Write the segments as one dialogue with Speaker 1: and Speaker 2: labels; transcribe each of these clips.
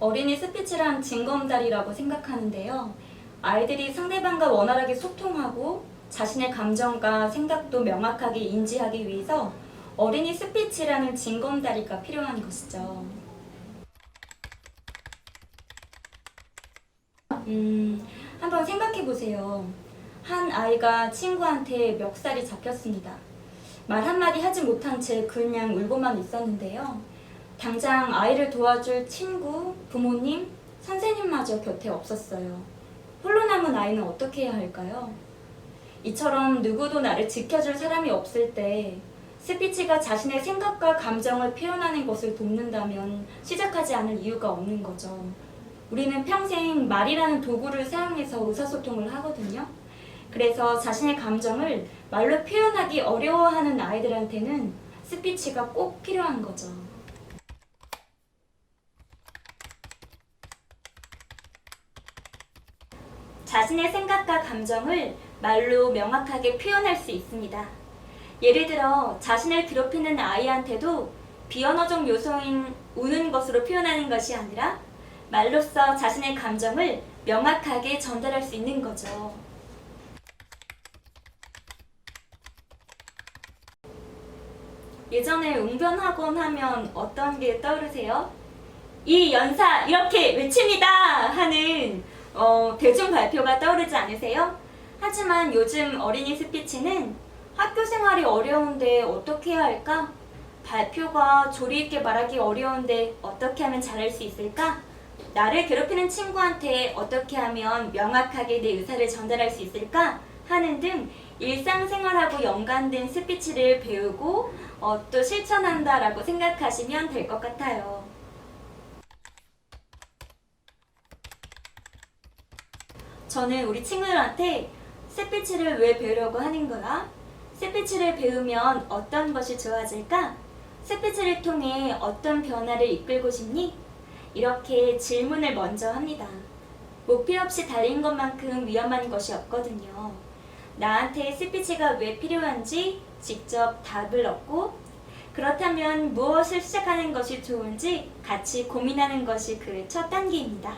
Speaker 1: 어린이 스피치란 징검다리라고 생각하는데요. 아이들이 상대방과 원활하게 소통하고 자신의 감정과 생각도 명확하게 인지하기 위해서 어린이 스피치라는 징검다리가 필요한 것이죠. 한번 생각해 보세요. 한 아이가 친구한테 멱살이 잡혔습니다. 말 한마디 하지 못한 채 그냥 울고만 있었는데요. 당장 아이를 도와줄 친구, 부모님, 선생님마저 곁에 없었어요. 홀로 남은 아이는 어떻게 해야 할까요? 이처럼 누구도 나를 지켜줄 사람이 없을 때 스피치가 자신의 생각과 감정을 표현하는 것을 돕는다면 시작하지 않을 이유가 없는 거죠. 우리는 평생 말이라는 도구를 사용해서 의사소통을 하거든요. 그래서 자신의 감정을 말로 표현하기 어려워하는 아이들한테는 스피치가 꼭 필요한 거죠. 자신의 생각과 감정을 말로 명확하게 표현할 수 있습니다. 예를 들어 자신을 괴롭히는 아이한테도 비언어적 요소인 우는 것으로 표현하는 것이 아니라 말로써 자신의 감정을 명확하게 전달할 수 있는 거죠. 예전에 웅변학원 하면 어떤 게 떠오르세요? 이 연사 이렇게 외칩니다 하는 대중 발표가 떠오르지 않으세요? 하지만 요즘 어린이 스피치는 학교 생활이 어려운데 어떻게 해야 할까? 발표가 조리 있게 말하기 어려운데 어떻게 하면 잘할 수 있을까? 나를 괴롭히는 친구한테 어떻게 하면 명확하게 내 의사를 전달할 수 있을까? 하는 등 일상생활하고 연관된 스피치를 배우고 또 실천한다라고 생각하시면 될 것 같아요. 저는 우리 친구들한테 스피치를 왜 배우려고 하는 거야? 스피치를 배우면 어떤 것이 좋아질까? 스피치를 통해 어떤 변화를 이끌고 싶니? 이렇게 질문을 먼저 합니다. 목표 없이 달린 것만큼 위험한 것이 없거든요. 나한테 스피치가 왜 필요한지 직접 답을 얻고 그렇다면 무엇을 시작하는 것이 좋은지 같이 고민하는 것이 그 첫 단계입니다.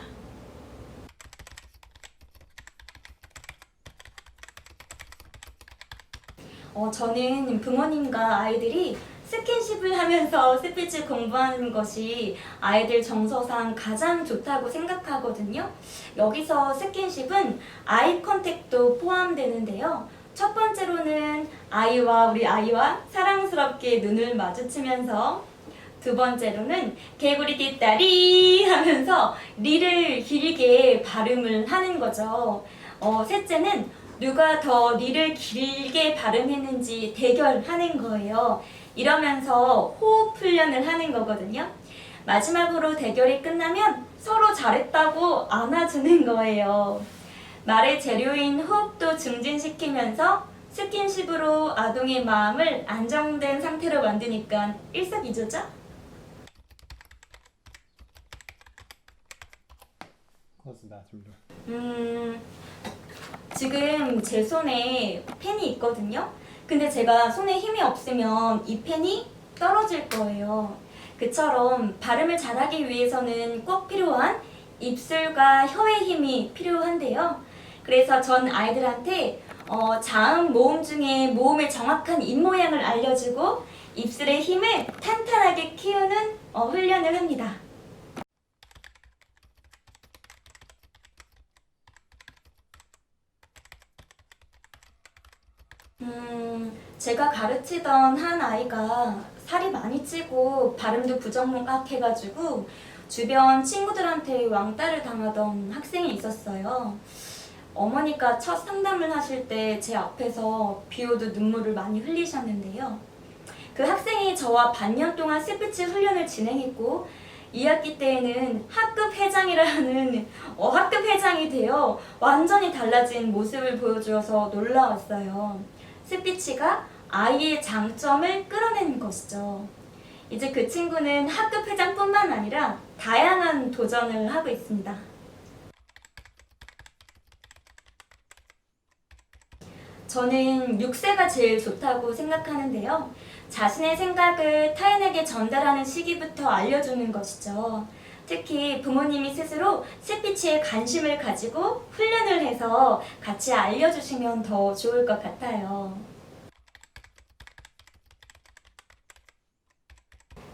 Speaker 1: 저는 부모님과 아이들이 스킨십을 하면서 스피치 공부하는 것이 아이들 정서상 가장 좋다고 생각하거든요. 여기서 스킨십은 아이 컨택도 포함되는데요. 첫 번째로는 우리 아이와 사랑스럽게 눈을 마주치면서, 두 번째로는 개구리 뒷다리 하면서 리를 길게 발음을 하는 거죠. 셋째는 누가 더 리를 길게 발음했는지 대결하는 거예요. 이러면서 호흡 훈련을 하는 거거든요. 마지막으로 대결이 끝나면 서로 잘했다고 안아주는 거예요. 말의 재료인 호흡도 증진시키면서 스킨십으로 아동의 마음을 안정된 상태로 만드니까 일석이조죠? 지금 제 손에 펜이 있거든요. 근데 제가 손에 힘이 없으면 이 펜이 떨어질 거예요. 그처럼 발음을 잘하기 위해서는 꼭 필요한 입술과 혀의 힘이 필요한데요. 그래서 전 아이들한테 자음 모음 중에 모음의 정확한 입모양을 알려주고 입술의 힘을 탄탄하게 키우는 훈련을 합니다. 제가 가르치던 한 아이가 살이 많이 찌고 발음도 부정확해가지고 주변 친구들한테 왕따를 당하던 학생이 있었어요. 어머니가 첫 상담을 하실 때 제 앞에서 비오듯 눈물을 많이 흘리셨는데요. 그 학생이 저와 반년 동안 스피치 훈련을 진행했고 2학기 때에는 학급 회장이라는 학급 회장이 되어 완전히 달라진 모습을 보여주어서 놀라웠어요. 스피치가 아이의 장점을 끌어내는 것이죠. 이제 그 친구는 학급 회장뿐만 아니라 다양한 도전을 하고 있습니다. 저는 6세가 제일 좋다고 생각하는데요. 자신의 생각을 타인에게 전달하는 시기부터 알려주는 것이죠. 특히 부모님이 스스로 스피치에 관심을 가지고 훈련을 해서 같이 알려주시면 더 좋을 것 같아요.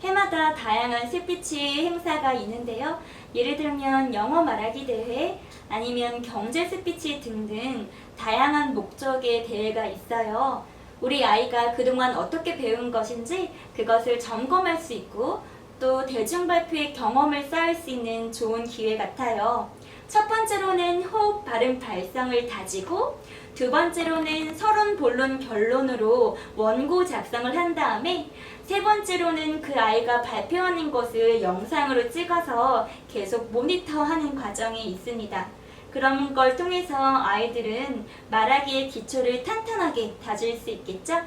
Speaker 1: 해마다 다양한 스피치 행사가 있는데요. 예를 들면 영어 말하기 대회, 아니면 경제 스피치 등등 다양한 목적의 대회가 있어요. 우리 아이가 그동안 어떻게 배운 것인지 그것을 점검할 수 있고 또 대중발표의 경험을 쌓을 수 있는 좋은 기회 같아요. 첫 번째로는 호흡, 발음, 발성을 다지고 두 번째로는 서론, 본론, 결론으로 원고 작성을 한 다음에 세 번째로는 그 아이가 발표하는 것을 영상으로 찍어서 계속 모니터하는 과정이 있습니다. 그런 걸 통해서 아이들은 말하기의 기초를 탄탄하게 다질 수 있겠죠?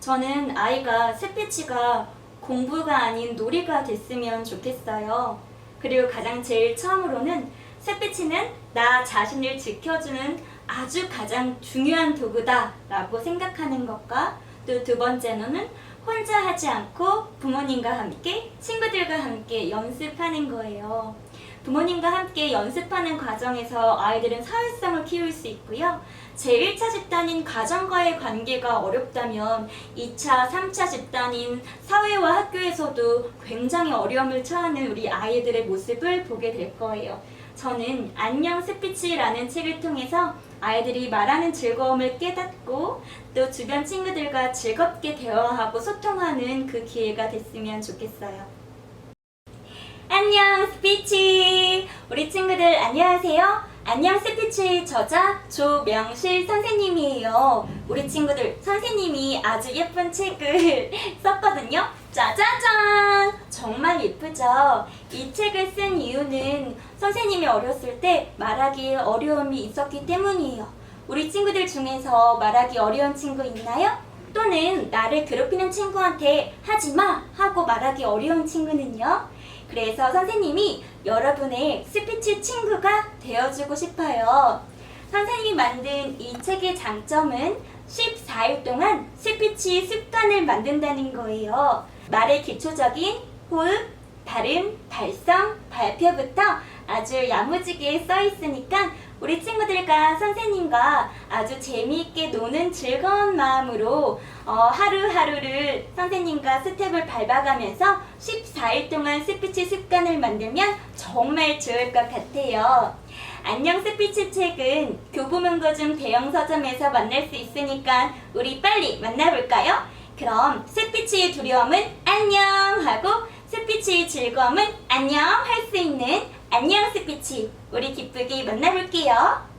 Speaker 1: 저는 아이가 스피치가 공부가 아닌 놀이가 됐으면 좋겠어요. 그리고 가장 제일 처음으로는 스피치는 나 자신을 지켜주는 아주 가장 중요한 도구다 라고 생각하는 것과 또 두 번째로는 혼자 하지 않고 부모님과 함께 친구들과 함께 연습하는 거예요. 부모님과 함께 연습하는 과정에서 아이들은 사회성을 키울 수 있고요. 제1차 집단인 가정과의 관계가 어렵다면 2차, 3차 집단인 사회와 학교에서도 굉장히 어려움을 처하는 우리 아이들의 모습을 보게 될 거예요. 저는 안녕 스피치라는 책을 통해서 아이들이 말하는 즐거움을 깨닫고 또 주변 친구들과 즐겁게 대화하고 소통하는 그 기회가 됐으면 좋겠어요. 안녕 스피치! 우리 친구들 안녕하세요. 안녕 스피치의 저자 조명실 선생님이에요. 우리 친구들 선생님이 아주 예쁜 책을 썼거든요. 짜자잔! 정말 예쁘죠? 이 책을 쓴 이유는 선생님이 어렸을 때 말하기에 어려움이 있었기 때문이에요. 우리 친구들 중에서 말하기 어려운 친구 있나요? 또는 나를 괴롭히는 친구한테 하지마 하고 말하기 어려운 친구는요? 그래서 선생님이 여러분의 스피치 친구가 되어주고 싶어요. 선생님이 만든 이 책의 장점은 14일 동안 스피치 습관을 만든다는 거예요. 말의 기초적인 호흡, 발음, 발성, 발표부터 아주 야무지게 써 있으니까 우리 친구들과 선생님과 아주 재미있게 노는 즐거운 마음으로 하루하루를 선생님과 스텝을 밟아가면서 14일 동안 스피치 습관을 만들면 정말 좋을 것 같아요. 안녕 스피치 책은 교보문고중 대형 서점에서 만날 수 있으니까 우리 빨리 만나볼까요? 그럼 스피치의 두려움은 안녕 하고 스피치의 즐거움은 안녕 할 수 있는 안녕 스피치 우리 기쁘게 만나볼게요.